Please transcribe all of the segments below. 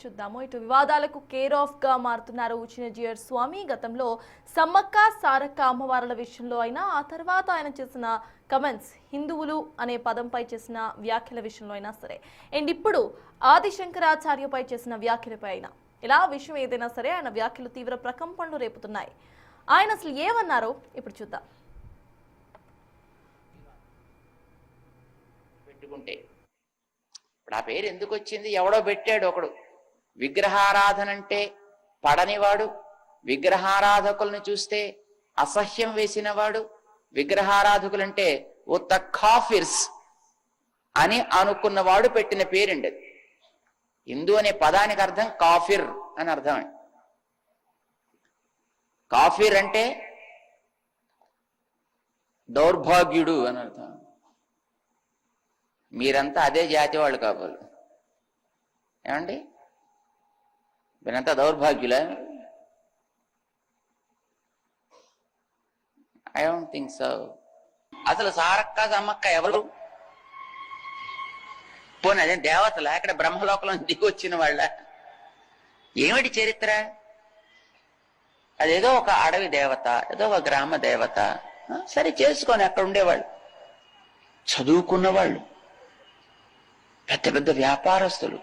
చూద్దాము. ఇటు వివాదాలకు కేర్ ఆఫ్ గా మారుతున్నారు చిన్నజీయర్ స్వామి. గతంలో సమ్మక్క సారక్క అమ్మవార్ల విషయంలో అయినా, ఆ తర్వాత ఆయన చేసిన కమెంట్స్, హిందువులు అనే పదంపై చేసిన వ్యాఖ్యల విషయంలో అయినా సరే, అండ్ ఇప్పుడు ఆదిశంకరాచార్యపై చేసిన వ్యాఖ్యలపై అయినా, ఇలా విషయం ఏదైనా సరే ఆయన వ్యాఖ్యలు తీవ్ర ప్రకంపనలు రేపుతున్నాయి. ఆయన అసలు ఏమన్నారో ఇప్పుడు చూద్దాం. పెట్టుకుంటే ఇప్పుడు ఆ పేరు ఎందుకు వచ్చింది? ఎవడో పెట్టాడు ఒకడు. విగ్రహారాధన అంటే పడనివాడు, విగ్రహారాధకులను చూస్తే అసహ్యం వేసినవాడు, విగ్రహారాధకులంటే ఉత్త కాఫిర్స్ అని అనుకున్నవాడు పెట్టిన పేరండి అది. హిందూ అనే పదానికి అర్థం కాఫిర్ అని అర్థం. కాఫిర్ అంటే దౌర్భాగ్యుడు అని అర్థం. మీరంతా అదే జాతి వాళ్ళు కావాలి. ఏమండి, మీరంతా దౌర్భాగ్యులా? I don't think so. అసలు సారక్క సమ్మక్క ఎవరు? పోనీ అదే దేవతల, అక్కడ బ్రహ్మలోకంలో దిగి వచ్చిన వాళ్ళ? ఏమిటి చరిత్ర? అదేదో ఒక అడవి దేవత, ఏదో ఒక గ్రామ దేవత. సరే చేసుకొని అక్కడ ఉండేవాళ్ళు, చదువుకున్న వాళ్ళు, పెద్ద పెద్ద వ్యాపారస్తులు.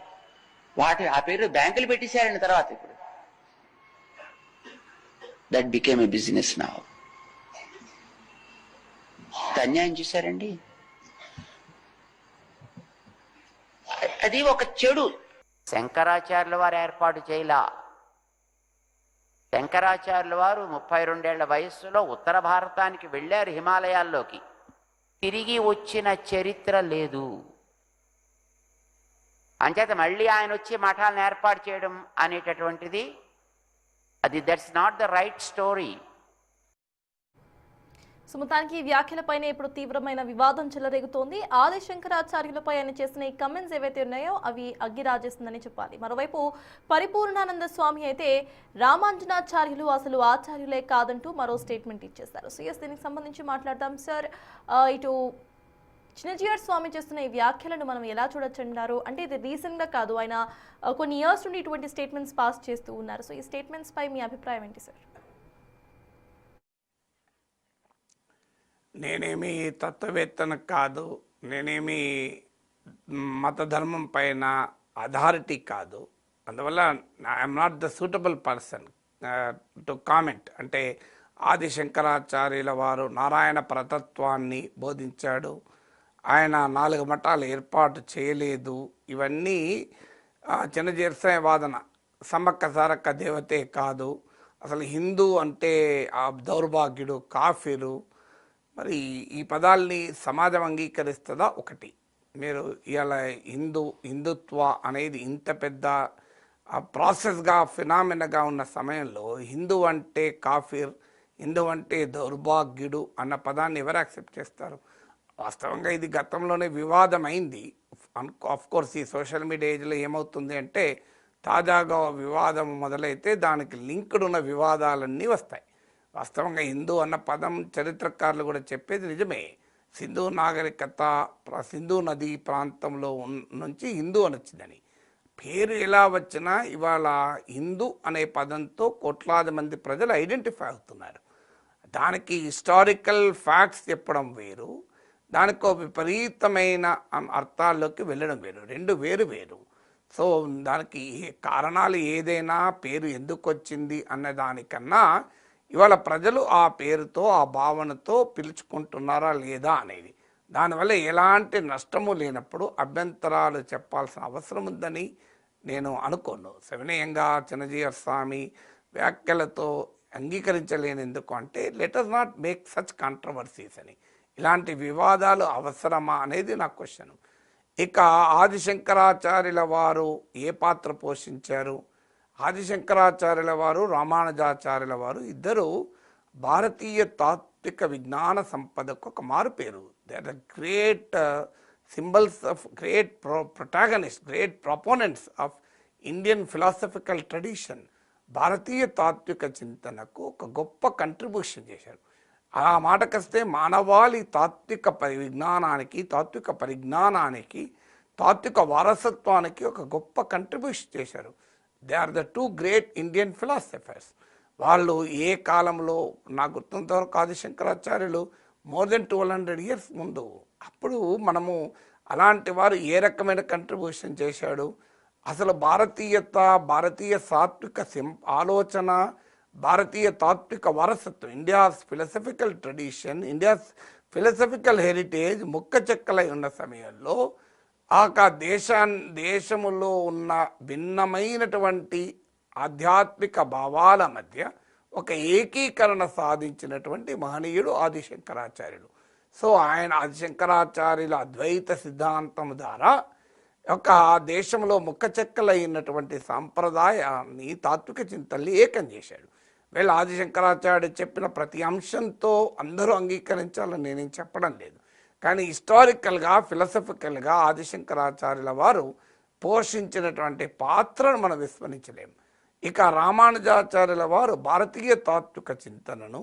ఆ పేరు బ్యాంకులు పెట్టేశారండి. తర్వాత ఇప్పుడు that became a business now. అన్యాయం చూశారండి. అది ఒక చెడు. శంకరాచార్యుల వారు ఏర్పాటు చేయలా. శంకరాచార్యుల వారు 32 ఏళ్ల వయస్సులో ఉత్తర భారతానికి వెళ్ళారు, హిమాలయాల్లోకి. తిరిగి వచ్చిన చరిత్ర లేదు. అంచేత మళ్ళీ ఆయన వచ్చి మఠాలను ఏర్పాటు చేయడం అనేటటువంటిది, that's not the right story. సుమతానికి ఈ వ్యాఖ్యలపైనే ఇప్పుడు తీవ్రమైన వివాదం చెలరేగుతోంది. ఆదిశంకరాచార్యులపై ఆయన చేసిన ఈ కమెంట్స్ ఏవైతే ఉన్నాయో అవి అగ్గి రాజేస్తుందని చెప్పాలి. మరోవైపు పరిపూర్ణానంద స్వామి అయితే రామాంజనాచార్యులు అసలు ఆచార్యులే కాదంటూ మరో స్టేట్మెంట్ ఇచ్చేస్తారు. సో దీనికి సంబంధించి మాట్లాడదాం. సార్, ఇటు చిన్నజీయర్ స్వామి చేస్తున్న ఈ వ్యాఖ్యలను మనం ఎలా చూడొచ్చంటారు? అంటే ఇది రీసెంట్గా కాదు, ఆయన కొన్ని ఇయర్స్ నుండి ఇటువంటి స్టేట్మెంట్స్ పాస్ చేస్తూ ఉన్నారు. సో ఈ స్టేట్మెంట్స్ పై మీ అభిప్రాయం ఏంటి సార్? నేనేమి తత్వవేత్తన కాదు, నేనేమి మత ధర్మం పైన అథారిటీ కాదు. అందువల్ల I'm not the suitable person to comment. అంటే ఆదిశంకరాచార్యుల వారు నారాయణ పరతత్వాన్ని బోధించాడు, ఆయన 4 మఠాలు ఏర్పాటు చేయలేదు. ఇవన్నీ చిన్నజీయర్ వాదన. సమ్మక్క సారక్క దేవతే కాదు, అసలు హిందూ అంటే ఆ దౌర్భాగ్యుడు, కాఫీరు. మరి ఈ పదాల్ని సమాజం అంగీకరిస్తుందా? ఒకటి, మీరు ఇవాళ హిందుత్వ అనేది ఇంత పెద్ద ప్రాసెస్గా, ఫినామినగా ఉన్న సమయంలో హిందూ అంటే కాఫీర్, హిందూ అంటే దౌర్భాగ్యుడు అన్న పదాన్ని ఎవరు యాక్సెప్ట్ చేస్తారు? వాస్తవంగా ఇది గతంలోనే వివాదమైంది. ఆఫ్ కోర్స్ ఈ సోషల్ మీడియా ఏజ్లో ఏమవుతుంది అంటే, తాజాగా వివాదం మొదలైతే దానికి లింక్డ్ ఉన్న వివాదాలన్నీ వస్తాయి. వాస్తవంగా హిందూ అన్న పదం చరిత్రకారులు కూడా చెప్పేది నిజమే. సింధు నాగరికత, సింధు నది ప్రాంతంలో నుంచి హిందూ అని వచ్చిందని. పేరు ఎలా వచ్చినా ఇవాళ హిందూ అనే పదంతో కోట్లాది మంది ప్రజలు ఐడెంటిఫై అవుతున్నారు. దానికి హిస్టారికల్ ఫ్యాక్ట్స్ చెప్పడం వేరు, దానికి విపరీతమైన అర్థాల్లోకి వెళ్ళడం వేరు. రెండు వేరు వేరు. సో దానికి కారణాలు ఏదైనా, పేరు ఎందుకు వచ్చింది అన్న దానికన్నా ఇవాళ ప్రజలు ఆ పేరుతో, ఆ భావనతో పిలుచుకుంటున్నారా లేదా అనేది, దానివల్ల ఎలాంటి నష్టము లేనప్పుడు అభ్యంతరాలు చెప్పాల్సిన అవసరం ఉందని నేను అనుకోను. సవినయంగా చిన్నజీయర్ స్వామి వ్యాఖ్యలతో అంగీకరించలేని ఎందుకు అంటే, let us not make such controversies అని. ఇలాంటి వివాదాలు అవసరమా అనేది నా క్వశ్చన్. ఇక ఆదిశంకరాచార్యుల వారు ఏ పాత్ర పోషించారు? ఆదిశంకరాచార్యుల వారు, రామానుజాచార్యుల వారు ఇద్దరు భారతీయ తాత్విక విజ్ఞాన సంపదకు ఒక మారుపేరు. They are the great symbols of, great protagonist, great proponents of Indian philosophical tradition. భారతీయ తాత్విక చింతనకు ఒక గొప్ప కంట్రిబ్యూషన్ చేశారు. ఆ మాటకొస్తే మానవాళి తాత్విక విజ్ఞానానికి, తాత్విక పరిజ్ఞానానికి, తాత్విక వారసత్వానికి ఒక గొప్ప కంట్రిబ్యూషన్ చేశారు. They are the two great Indian philosophers. వాళ్ళు ఏ కాలంలో, నాకు గుర్తున్నంత వరకు ఆదిశంకరాచార్యులు మోర్ దెన్ 1200 years ముందు. అప్పుడు మనము అలాంటి వారు ఏ రకమైన కంట్రిబ్యూషన్ చేశాడు, అసలు భారతీయత, భారతీయ సాత్విక ఆలోచన, భారతీయ తాత్విక వారసత్వం, ఇండియాస్ ఫిలసఫికల్ ట్రెడిషన్, ఇండియాస్ ఫిలసఫికల్ హెరిటేజ్ ముక్క చెక్కలై ఉన్న సమయంలో ఆ దేశములో ఉన్న భిన్నమైనటువంటి ఆధ్యాత్మిక భావాల మధ్య ఒక ఏకీకరణ సాధించినటువంటి మహనీయుడు ఆదిశంకరాచార్యులు. సో ఆయన ఆదిశంకరాచార్యుల అద్వైత సిద్ధాంతం ద్వారా ఒక దేశంలో ముక్క చెక్కలైనటువంటి సాంప్రదాయాన్ని, తాత్విక చింతల్ని ఏకం చేశాడు. వీళ్ళు ఆదిశంకరాచార్యుడు చెప్పిన ప్రతి అంశంతో అందరూ అంగీకరించాలని నేనేం చెప్పడం లేదు, కానీ హిస్టారికల్గా, ఫిలసఫికల్గా ఆదిశంకరాచార్యుల వారు పోషించినటువంటి పాత్రను మనం విస్మరించలేము. ఇక రామానుజాచార్యుల వారు భారతీయ తాత్విక చింతనను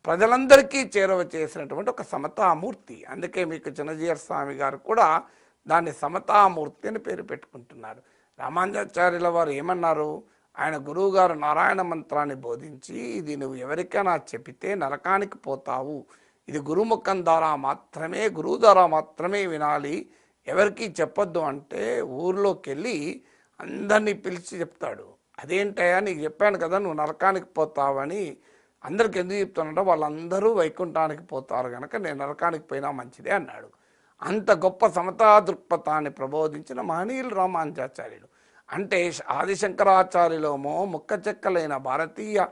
ప్రజలందరికీ చేరువ చేసినటువంటి ఒక సమతామూర్తి. అందుకే మీకు చిన్నజీయర్ స్వామి గారు కూడా దాన్ని సమతామూర్తి అని పేరు పెట్టుకుంటున్నారు. రామానుజాచార్యుల వారు ఏమన్నారు, ఆయన గురువు గారు నారాయణ మంత్రాన్ని బోధించి, ఇది నువ్వు ఎవరికైనా చెబితే నరకానికి పోతావు, ఇది గురుముఖం ద్వారా మాత్రమే, గురువు ద్వారా మాత్రమే వినాలి, ఎవరికి చెప్పొద్దు అంటే ఊర్లోకి వెళ్ళి అందరినీ పిలిచి చెప్తాడు. అదేంటయ్యా, నీకు చెప్పాను కదా నువ్వు నరకానికి పోతావని. అందరికి ఎందుకు చెప్తానంటే వాళ్ళందరూ వైకుంఠానికి పోతారు కనుక నేను నరకానికి పోయినా మంచిదే అన్నాడు. అంత గొప్ప సమతా దృక్పథాన్ని ప్రబోధించిన మహనీయులు రామానుజాచార్యులు. అంటే ఆదిశంకరాచార్యులేమో ముక్క చెక్కలైన భారతీయ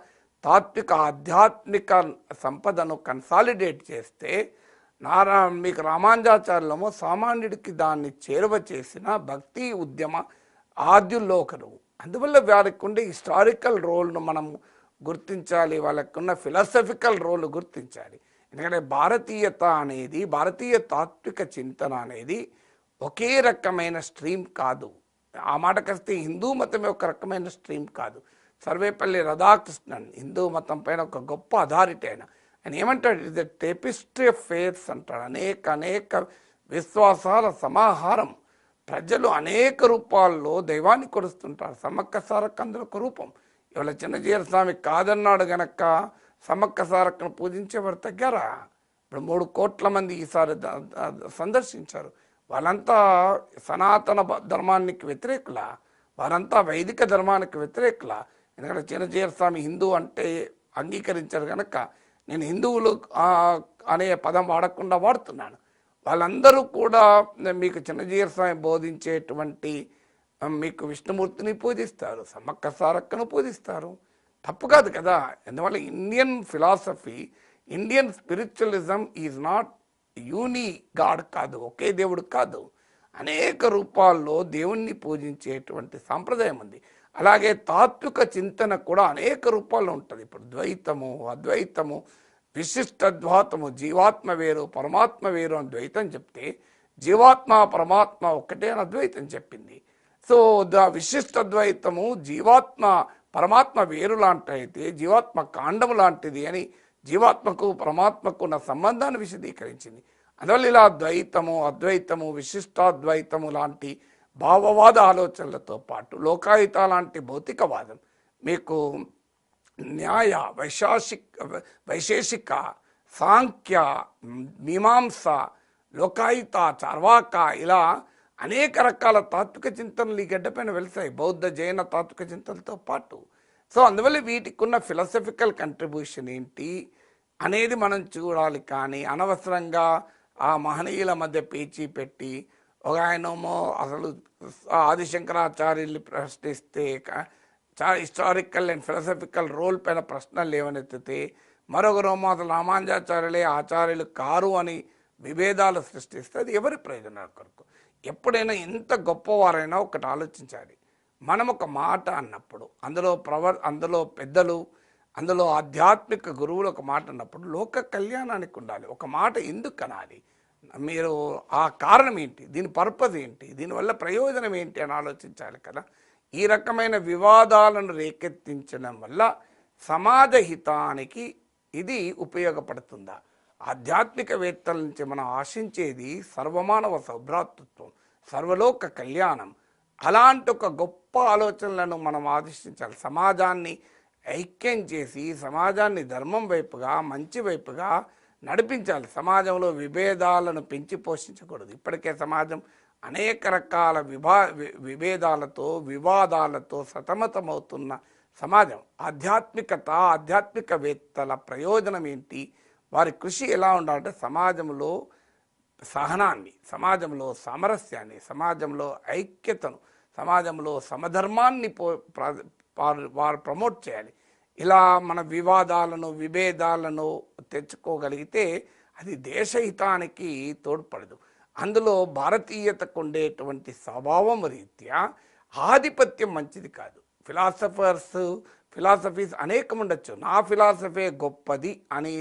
తాత్విక ఆధ్యాత్మిక సంపదను కన్సాలిడేట్ చేస్తే, మీకు రామానుజాచార్యులేమో సామాన్యుడికి దాన్ని చేరువ చేసిన భక్తి ఉద్యమ ఆద్యుల్లో ఒకరు. అందువల్ల వారికి ఉండే హిస్టారికల్ రోల్ను మనం గుర్తించాలి, వాళ్ళకు ఉన్న ఫిలాసఫికల్ రోల్ గుర్తించాలి. ఎందుకంటే భారతీయత అనేది, భారతీయ తాత్విక చింతన అనేది ఒకే రకమైన స్ట్రీమ్ కాదు. ఆ మాటకొస్తే హిందూ మతమే ఒక రకమైన స్ట్రీమ్ కాదు. సర్వేపల్లి రాధాకృష్ణన్ హిందూ మతం పైన ఒక గొప్ప అథారిటీ ఆయన ఏమంటాడు, ఇది టెపిస్ట్రీ ఆఫ్ ఫేత్స్ అంటాడు. అనేక విశ్వాసాల సమాహారం. ప్రజలు అనేక రూపాల్లో దైవాన్ని కొలుస్తుంటారు. సమ్మక్క సారక్క అందులో ఒక రూపం. ఇవాళ చిన్నజీయర్ స్వామి కాదన్నాడు గనక సమ్మక్క సారక్కను పూజించేవారు తగ్గారా? ఇప్పుడు 3 కోట్ల మంది ఈసారి సందర్శించారు. వాళ్ళంతా సనాతన ధర్మానికి వ్యతిరేకులా? వారంతా వైదిక ధర్మానికి వ్యతిరేకులా? ఎందుకంటే చిన్నజీయర్ స్వామి హిందూ అంటే అంగీకరించారు కనుక నేను హిందువులు అనే పదం వాడకుండా వాడుతున్నాను. వాళ్ళందరూ కూడా మీకు చిన్నజీయర్ స్వామి బోధించేటువంటి మీకు విష్ణుమూర్తిని పూజిస్తారు, సమ్మక్క సారక్కను పూజిస్తారు. తప్పు కాదు కదా. అందువల్ల Indian philosophy, Indian spiritualism is not uni God కాదు, ఒకే దేవుడు కాదు. అనేక రూపాల్లో దేవుణ్ణి పూజించేటువంటి సాంప్రదాయం ఉంది. అలాగే తాత్విక చింతన కూడా అనేక రూపాల్లో ఉంటుంది. ఇప్పుడు ద్వైతము, అద్వైతము, విశిష్టద్వైతము, జీవాత్మ వేరు పరమాత్మ వేరు అని ద్వైతం చెప్తే, జీవాత్మ పరమాత్మ ఒక్కటే అని అద్వైతం చెప్పింది. సో విశిష్టద్వైతము జీవాత్మ పరమాత్మ వేరు లాంటిదైతే జీవాత్మ కాండము లాంటిది అని జీవాత్మకు పరమాత్మకు ఉన్న సంబంధాన్ని విశదీకరించింది. అందువల్ల ఇలా ద్వైతము, అద్వైతము, విశిష్టాద్వైతము లాంటి భావవాద ఆలోచనలతో పాటు లోకాయుత లాంటి భౌతికవాదం, మీకు న్యాయ, వైశేషిక, సాంఖ్య, మీమాంస, లోకాయుత, చార్వాక, ఇలా అనేక రకాల తాత్విక చింతనలు ఈ గడ్డపైన వెళ్తాయి, బౌద్ధ జైన తాత్విక చింతనలతో పాటు. సో అందువల్ల వీటికి ఉన్న ఫిలాసఫికల్ కంట్రిబ్యూషన్ ఏంటి అనేది మనం చూడాలి. కానీ అనవసరంగా ఆ మహనీయుల మధ్య పేచీ పెట్టి, ఒక ఆయనేమో అసలు ఆదిశంకరాచార్యుల్ని ప్రశ్నిస్తే హిస్టారికల్ అండ్ ఫిలాసఫికల్ రోల్ పైన ప్రశ్నలు లేవనెత్తితే, మరొకరేమో అసలు రామానుజాచార్యులే ఆచార్యులు కారు అని విభేదాలు సృష్టిస్తే అది ఎవరి ప్రయోజనాల కొరకు? ఎప్పుడైనా ఎంత గొప్పవారైనా ఒకటి ఆలోచించాలి. మనం ఒక మాట అన్నప్పుడు అందులో పెద్దలు, అందులో ఆధ్యాత్మిక గురువులు ఒక మాట అన్నప్పుడు లోక కళ్యాణానికి ఉండాలి. ఒక మాట ఎందుకు అనాలి, మీరు ఆ కారణం ఏంటి, దీని పర్పస్ ఏంటి, దీనివల్ల ప్రయోజనం ఏంటి అని ఆలోచించాలి కదా. ఈ రకమైన వివాదాలను రేకెత్తించడం వల్ల సమాజ హితానికి ఇది ఉపయోగపడుతుందా? ఆధ్యాత్మికవేత్తల నుంచి మనం ఆశించేది సర్వమానవ సౌభ్రాతృత్వం, సర్వలోక కళ్యాణం. అలాంటి ఒక గొప్ప ఆలోచనలను మనం ఆవిష్టించాలి. సమాజాన్ని ఐక్యం చేసి సమాజాన్ని ధర్మం వైపుగా, మంచి వైపుగా నడిపించాలి. సమాజంలో విభేదాలను పెంచి పోషించకూడదు. ఇప్పటికే సమాజం అనేక రకాల విభేదాలతో, వివాదాలతో సతమతమవుతున్న సమాజం. ఆధ్యాత్మికవేత్తల ప్రయోజనం ఏంటి, వారి కృషి ఎలా ఉండాలంటే సమాజంలో సహనాన్ని, సమాజంలో సామరస్యాన్ని, సమాజంలో ఐక్యతను, సమాజంలో సమధర్మాన్ని వారు ప్రమోట్ చేయాలి. ఇలా మన విభేదాలను తెచ్చుకోగలిగితే అది దేశహితానికి తోడ్పడదు. అందులో భారతీయతకు ఉండేటువంటి స్వభావం రీత్యా ఆధిపత్యం మంచిది కాదు. ఫిలాసఫీస్ అనేకం ఉండొచ్చు. నా ఫిలాసఫీ గొప్పది అని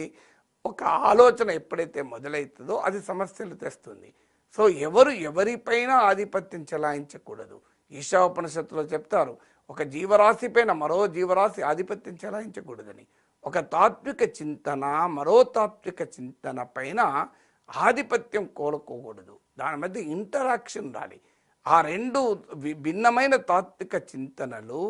ఒక ఆలోచన ఎప్పుడైతే మొదలవుతుందో అది సమస్యలు తెస్తుంది. సో ఎవరిపైన ఆధిపత్యం చెలాయించకూడదు. ఈశాోపనిషత్తులో చెప్తారు, ఒక జీవరాశి పైన మరో జీవరాశి ఆధిపత్యం చెలాయించకూడదని. ఒక తాత్విక చింతన మరో తాత్విక చింతన పైన ఆధిపత్యం కోరుకోకూడదు. దాని మధ్య ఇంటరాక్షన్ ఉండాలి. ఆ రెండు భిన్నమైన తాత్విక చింతనలు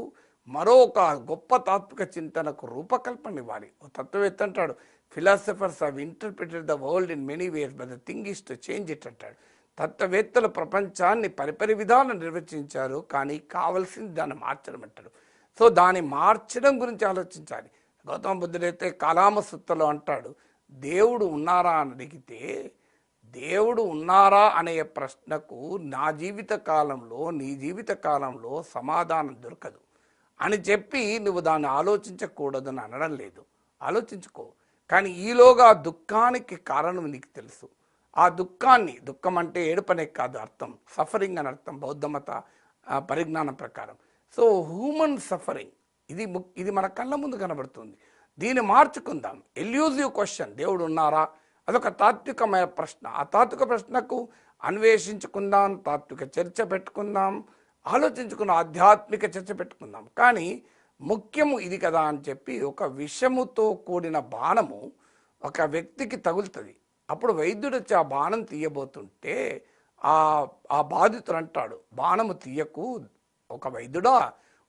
మరొక గొప్ప తాత్విక చింతనకు రూపకల్పన ఇవ్వాలి. తత్వవేత్త అంటాడు, philosophers have interpreted the world in many ways but the thing is to change it అంటాడు. తత్వవేత్తలు ప్రపంచాన్ని పరిపరి విధాలు నిర్వచించారు, కానీ కావలసింది దాన్ని మార్చడం అంటాడు. సో దాన్ని మార్చడం గురించి ఆలోచించాలి. గౌతమ బుద్ధుడైతే కాలామసుత్తలో అంటాడు, దేవుడు ఉన్నారా అని అడిగితే దేవుడు ఉన్నారా అనే ప్రశ్నకు నా జీవిత కాలంలో నీ జీవిత కాలంలో సమాధానం దొరకదు అని చెప్పి నువ్వు దాన్ని ఆలోచించకూడదని అనడం లేదు. ఆలోచించుకో, కానీ ఈలోగా దుఃఖానికి కారణం నీకు తెలుసు. ఆ దుఃఖం అంటే ఏడుపనే కాదు అర్థం, సఫరింగ్ అని అర్థం బౌద్ధమత పరిజ్ఞానం ప్రకారం. సో హ్యూమన్ సఫరింగ్ ఇది మన కళ్ళ ముందు కనబడుతుంది. దీన్ని మార్చుకుందాం. ఎల్యూజివ్ క్వశ్చన్, దేవుడు ఉన్నారా, అదొక తాత్వికమైన ప్రశ్న. ఆ తాత్విక ప్రశ్నకు అన్వేషించుకుందాం, తాత్విక చర్చ పెట్టుకుందాం, ఆలోచించుకున్న ఆధ్యాత్మిక చర్చ పెట్టుకుందాం. కానీ ముఖ్యము ఇది కదా అని చెప్పి ఒక విషముతో కూడిన బాణము ఒక వ్యక్తికి తగులుతుంది. అప్పుడు వైద్యుడు వచ్చి ఆ బాణం తీయబోతుంటే ఆ బాధితుడు అంటాడు, బాణము తీయకు, ఒక వైద్యుడా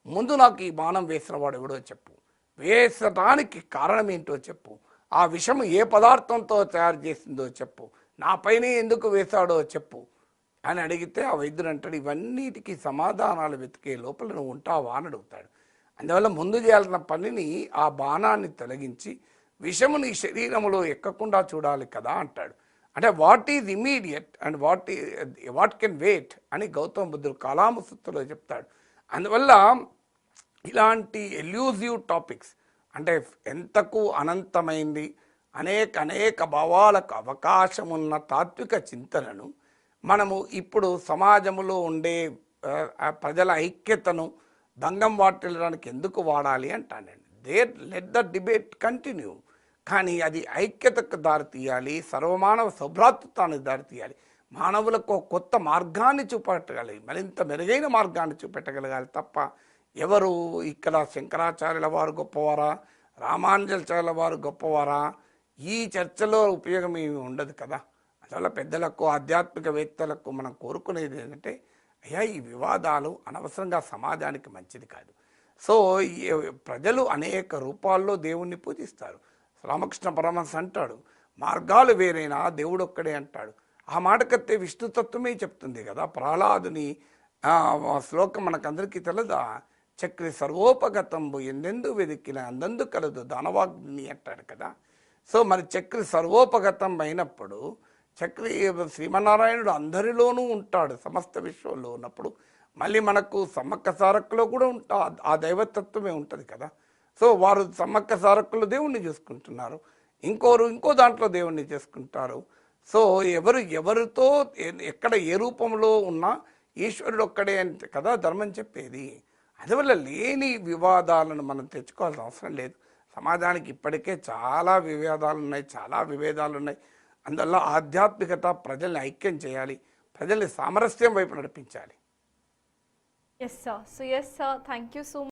ముందు నాకు ఈ బాణం వేసిన వాడు ఎవడో చెప్పు, వేసడానికి కారణం ఏంటో చెప్పు, ఆ విషము ఏ పదార్థంతో తయారు చేసిందో చెప్పు, నా పైన ఎందుకు వేశాడో చెప్పు అని అడిగితే ఆ వైద్యుడు అంటాడు, ఇవన్నిటికీ సమాధానాలు వెతికే లోపల నువ్వు ఉంటావా అని అడుగుతాడు. అందువల్ల ముందు చేయాల్సిన పనిని ఆ బాణాన్ని తొలగించి విషము నీ శరీరంలో ఎక్కకుండా చూడాలి కదా అంటాడు. అంటే what is immediate and what can wait అని గౌతమ బుద్ధుడు కాలామసుత్తులో చెప్తాడు. అందువల్ల ఇలాంటి ఎల్యూజివ్ టాపిక్స్ అంటే ఎంతకు అనంతమైంది అనేక భావాలకు అవకాశం ఉన్న తాత్విక చింతనను మనము ఇప్పుడు సమాజంలో ఉండే ప్రజల ఐక్యతను భంగం వాటిల్లడానికి ఎందుకు వాడాలి అంటానండి. లెట్ ద డిబేట్ కంటిన్యూ, కానీ అది ఐక్యతకు దారితీయాలి, సర్వమానవ సౌభ్రాతృత్వానికి దారితీయాలి, మానవులకు కొత్త మార్గాన్ని చూపెట్టగలిగి మరింత మెరుగైన మార్గాన్ని చూపెట్టగలగాలి తప్ప ఎవరు ఇక్కడ శంకరాచార్యుల వారు గొప్పవారా, రామానుజాచార్యుల వారు గొప్పవారా, ఈ చర్చలో ఉపయోగం ఏమి ఉండదు కదా. అందువల్ల పెద్దలకు ఆధ్యాత్మికవేత్తలకు మనం కోరుకునేది ఏంటంటే, అయ్యా ఈ వివాదాలు అనవసరంగా సమాజానికి మంచిది కాదు. సో ప్రజలు అనేక రూపాల్లో దేవుణ్ణి పూజిస్తారు. రామకృష్ణ పరమహంస అంటాడు, మార్గాలు వేరైనా దేవుడు ఒక్కడే అంటాడు. ఆ మాటకత్తే విష్ణుతత్వమే చెప్తుంది కదా. ప్రహ్లాదుని శ్లోకం మనకందరికీ తెలదా, చక్రి సర్వోపగతంబు ఎందెందు వెదికిన అందందు కలదు దానవాగ్ని అంటాడు కదా. సో మరి చక్రి సర్వోపగతం అయినప్పుడు చక్రి శ్రీమన్నారాయణుడు అందరిలోనూ ఉంటాడు, సమస్త విశ్వంలో ఉన్నప్పుడు మళ్ళీ మనకు సమ్మక్క సారక్కులో కూడా ఆ దైవతత్వమే ఉంటుంది కదా. సో వారు సమ్మక్క సారక్కులు దేవుణ్ణి చూసుకుంటున్నారు, ఇంకో దాంట్లో దేవుణ్ణి చేసుకుంటారు. సో ఎవరితో ఎక్కడ ఏ రూపంలో ఉన్నా ఈశ్వరుడు ఒక్కడే అంటే కదా ధర్మం చెప్పేది. అందువల్ల లేని వివాదాలను మనం తెచ్చుకోవాల్సిన అవసరం లేదు. సమాజానికి ఇప్పటికే చాలా విభేదాలు ఉన్నాయి. అందువల్ల ఆధ్యాత్మికత ప్రజల్ని ఐక్యం చేయాలి, ప్రజల్ని సామరస్యం వైపు నడిపించాలి. Yes, sir. So, yes, sir. Thank you so much.